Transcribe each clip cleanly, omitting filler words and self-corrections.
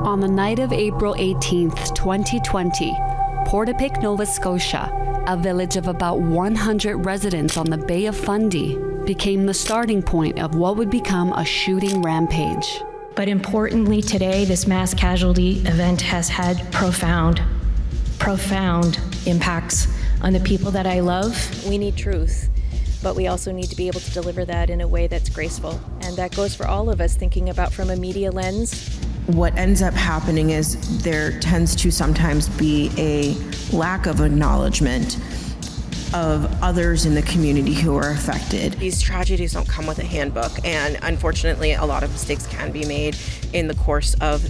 On the night of April 18th, 2020, Portapique, Nova Scotia, a village of about 100 residents on the Bay of Fundy, became the starting point of what would become a shooting rampage. But importantly today, this mass casualty event has had profound impacts on the people that I love. We need truth, but we also need to be able to deliver that in a way that's graceful. And that goes for all of us, thinking about from a media lens. What ends up happening is there tends to sometimes be a lack of acknowledgement of others in the community who are affected. These tragedies don't come with a handbook, and unfortunately a lot of mistakes can be made in the course of,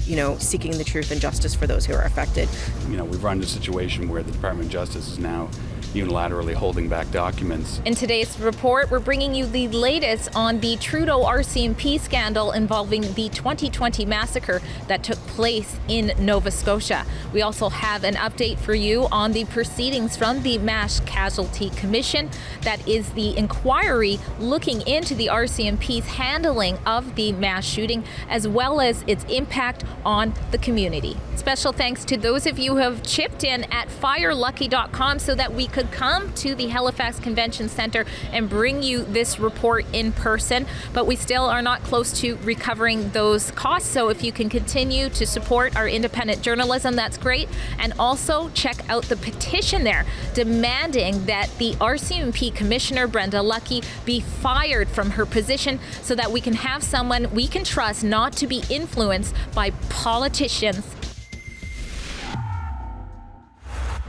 seeking the truth and justice for those who are affected. We've run into a situation where the Department of Justice is now unilaterally holding back documents. In today's report, we're bringing you the latest on the Trudeau RCMP scandal involving the 2020 massacre that took place in Nova Scotia. We also have an update for you on the proceedings from the Mass Casualty Commission. That is the inquiry looking into the RCMP's handling of the mass shooting, as well as its impact on the community. Special thanks to those of you who have chipped in at firelucky.com so that we could come to the Halifax Convention Centre and bring you this report in person, but we still are not close to recovering those costs. So if you can continue to support our independent journalism, that's great. And also check out the petition there demanding that the RCMP Commissioner Brenda Lucki be fired from her position so that we can have someone we can trust not to be influenced by politicians.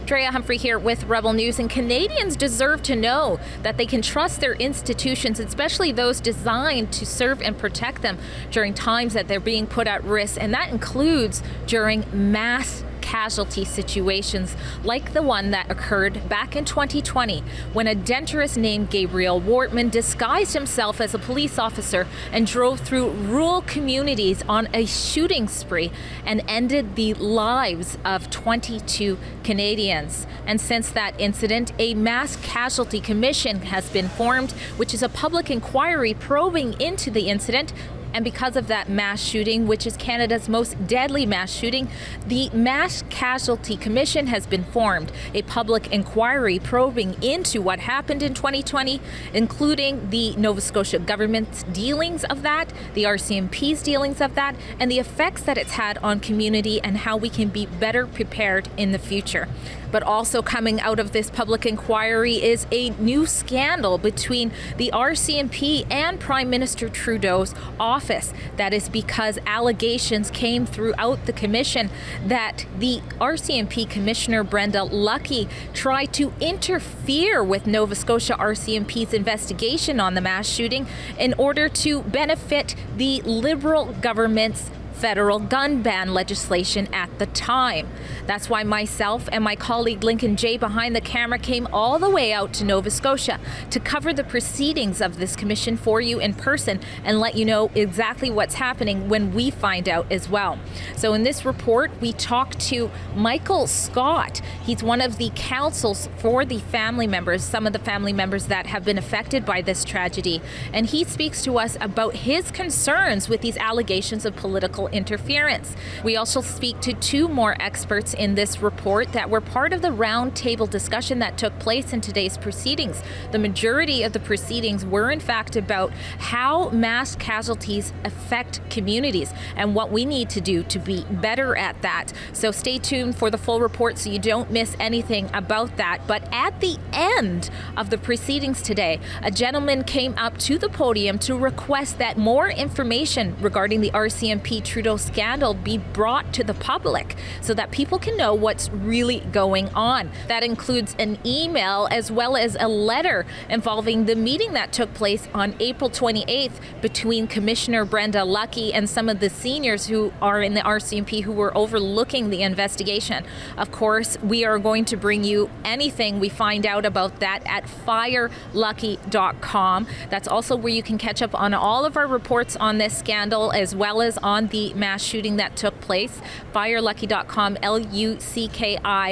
Drea Humphrey here with Rebel News, and Canadians deserve to know that they can trust their institutions, especially those designed to serve and protect them during times that they're being put at risk, and that includes during mass casualty situations like the one that occurred back in 2020 when a denturist named Gabriel Wortman disguised himself as a police officer and drove through rural communities on a shooting spree and ended the lives of 22 Canadians. And since that incident, a Mass Casualty Commission has been formed, which is a public inquiry probing into the incident. And because of that mass shooting, which is Canada's most deadly mass shooting, the Mass Casualty Commission has been formed, a public inquiry probing into what happened in 2020, including the Nova Scotia government's dealings of that, the RCMP's dealings of that, and the effects that it's had on community and how we can be better prepared in the future. But also coming out of this public inquiry is a new scandal between the RCMP and Prime Minister Trudeau's office. That is because allegations came throughout the commission that the RCMP Commissioner Brenda Lucki tried to interfere with Nova Scotia RCMP's investigation on the mass shooting in order to benefit the Liberal government's federal gun ban legislation at the time. That's why myself and my colleague Lincoln Jay behind the camera came all the way out to Nova Scotia to cover the proceedings of this commission for you in person and let you know exactly what's happening when we find out as well. So in this report, we talked to Michael Scott. He's one of the counsels for the family members, some of the family members that have been affected by this tragedy. And he speaks to us about his concerns with these allegations of political interference. We also speak to two more experts in this report that were part of the roundtable discussion that took place in today's proceedings. The majority of the proceedings were in fact about how mass casualties affect communities and what we need to do to be better at that. So stay tuned for the full report so you don't miss anything about that. But at the end of the proceedings today, a gentleman came up to the podium to request that more information regarding the RCMP Trudeau scandal be brought to the public so that people can know what's really going on. That includes an email as well as a letter involving the meeting that took place on April 28th between Commissioner Brenda Lucki and some of the seniors who are in the RCMP who were overlooking the investigation. Of course, we are going to bring you anything we find out about that at firelucky.com. That's also where you can catch up on all of our reports on this scandal as well as on the mass shooting that took place. Firelucky.com, Lucki.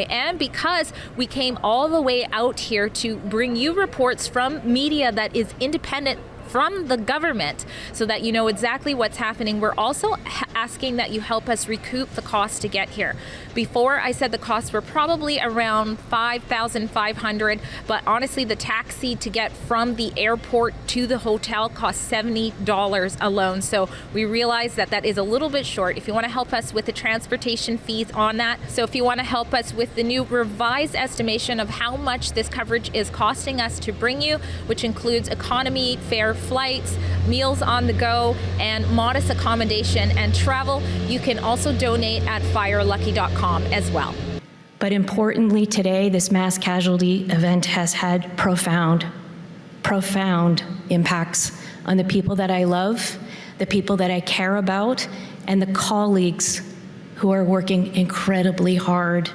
And because we came all the way out here to bring you reports from media that is independent from the government so that you know exactly what's happening. We're also asking that you help us recoup the cost to get here. Before, I said the costs were probably around $5,500, but honestly, the taxi to get from the airport to the hotel costs $70 alone. So we realize that that is a little bit short. If you want to help us with the transportation fees on that, so if you want to help us with the new revised estimation of how much this coverage is costing us to bring you, which includes economy fare flights, meals on the go, and modest accommodation and travel, you can also donate at firelucky.com as well. But importantly today, this mass casualty event has had profound impacts on the people that I love, the people that I care about, and the colleagues who are working incredibly hard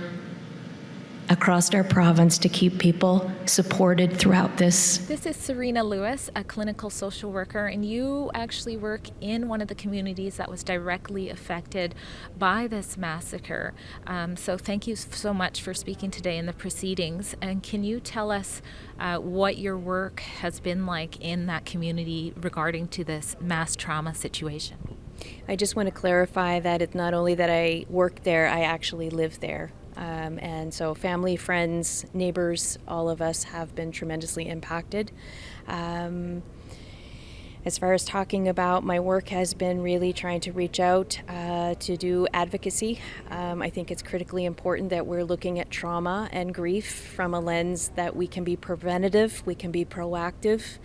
across our province to keep people supported throughout this. This is Serena Lewis, a clinical social worker, and you actually work in one of the communities that was directly affected by this massacre. So thank you so much for speaking today in the proceedings. And can you tell us what your work has been like in that community regarding to this mass trauma situation? I just want to clarify that it's not only that I work there, I actually live there. And so family, friends, neighbors, all of us have been tremendously impacted. As far as talking about, my work has been really trying to reach out to do advocacy. I think it's critically important that we're looking at trauma and grief from a lens that we can be preventative, we can be proactive.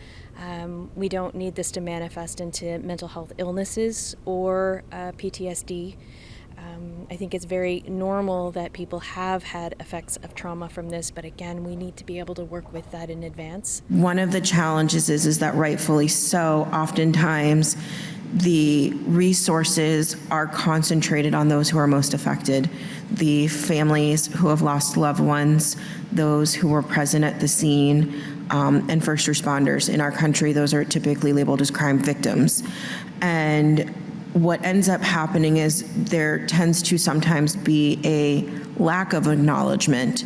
We don't need this to manifest into mental health illnesses or PTSD. I think it's very normal that people have had effects of trauma from this, but again, we need to be able to work with that in advance. One of the challenges is that rightfully so, oftentimes the resources are concentrated on those who are most affected, the families who have lost loved ones, those who were present at the scene, and first responders. In our country, those are typically labeled as crime victims. And what ends up happening is there tends to sometimes be a lack of acknowledgement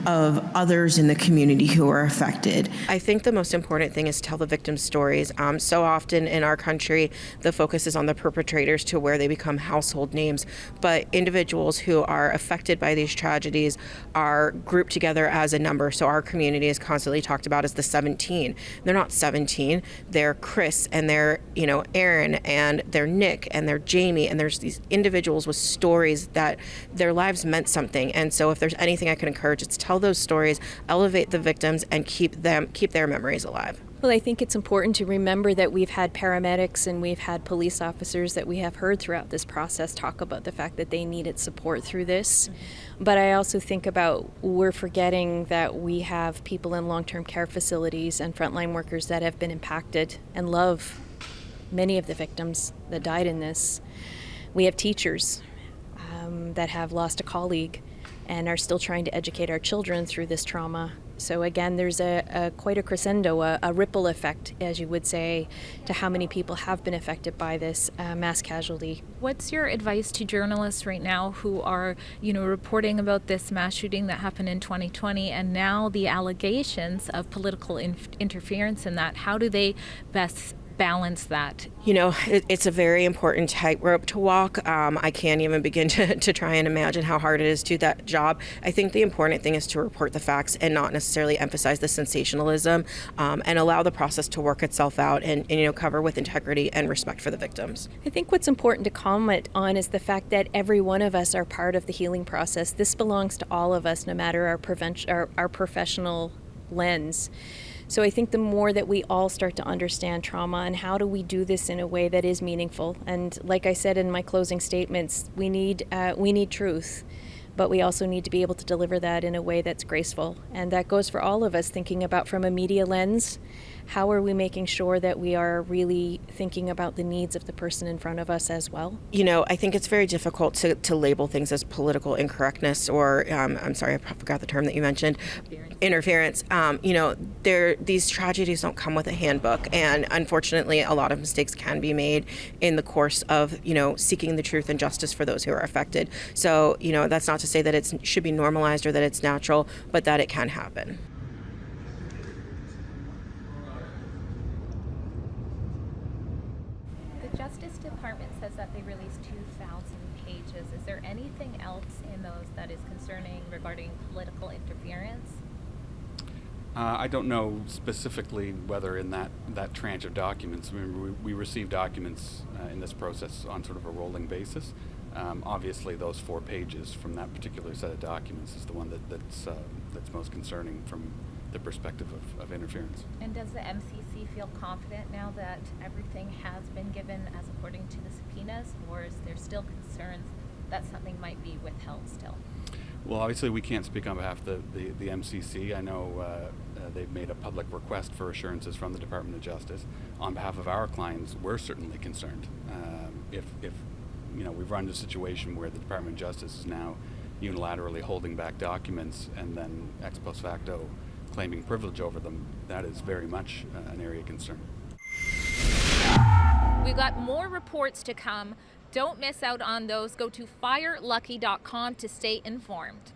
of others in the community who are affected. I think the most important thing is tell the victims' stories. So often in our country, the focus is on the perpetrators to where they become household names, but individuals who are affected by these tragedies are grouped together as a number. So our community is constantly talked about as the 17. They're not 17, they're Chris and they're, Aaron and they're Nick and they're Jamie, and there's these individuals with stories that their lives meant something. And so if there's anything I can encourage, it's tell those stories, elevate the victims, and keep their memories alive. Well, I think it's important to remember that we've had paramedics and we've had police officers that we have heard throughout this process talk about the fact that they needed support through this. But I also think about we're forgetting that we have people in long-term care facilities and frontline workers that have been impacted and love many of the victims that died in this. We have teachers that have lost a colleague and are still trying to educate our children through this trauma. So again, there's quite a crescendo, a ripple effect, as you would say, to how many people have been affected by this mass casualty. What's your advice to journalists right now who are, reporting about this mass shooting that happened in 2020 and now the allegations of political interference in that? How do they best balance that? It's a very important tightrope to walk. I can't even begin to try and imagine how hard it is to do that job. I think the important thing is to report the facts and not necessarily emphasize the sensationalism, and allow the process to work itself out and cover with integrity and respect for the victims. I think what's important to comment on is the fact that every one of us are part of the healing process. This belongs to all of us, no matter our professional lens. So I think the more that we all start to understand trauma and how do we do this in a way that is meaningful, and like I said in my closing statements, we need truth, but we also need to be able to deliver that in a way that's graceful. And that goes for all of us, thinking about from a media lens, how are we making sure that we are really thinking about the needs of the person in front of us as well? I think it's very difficult to label things as political incorrectness or, I'm sorry, I forgot the term that you mentioned, interference. These tragedies don't come with a handbook, and unfortunately a lot of mistakes can be made in the course of, seeking the truth and justice for those who are affected. So, that's not to say that it should be normalized or that it's natural, but that it can happen. charges. Is there anything else in those that is concerning regarding political interference? I don't know specifically whether in that tranche of documents. I mean, we receive documents in this process on sort of a rolling basis. Obviously, those 4 pages from that particular set of documents is the one that's most concerning from the perspective of interference. And does the MCC feel confident now that everything has been given as according to the subpoenas, or is there still concerns that something might be withheld still? Well, obviously, we can't speak on behalf of the MCC. I know they've made a public request for assurances from the Department of Justice. On behalf of our clients, we're certainly concerned. If we've run into a situation where the Department of Justice is now unilaterally holding back documents and then ex post facto claiming privilege over them, that is very much an area of concern. We've got more reports to come. Don't miss out on those. Go to firelucky.com to stay informed.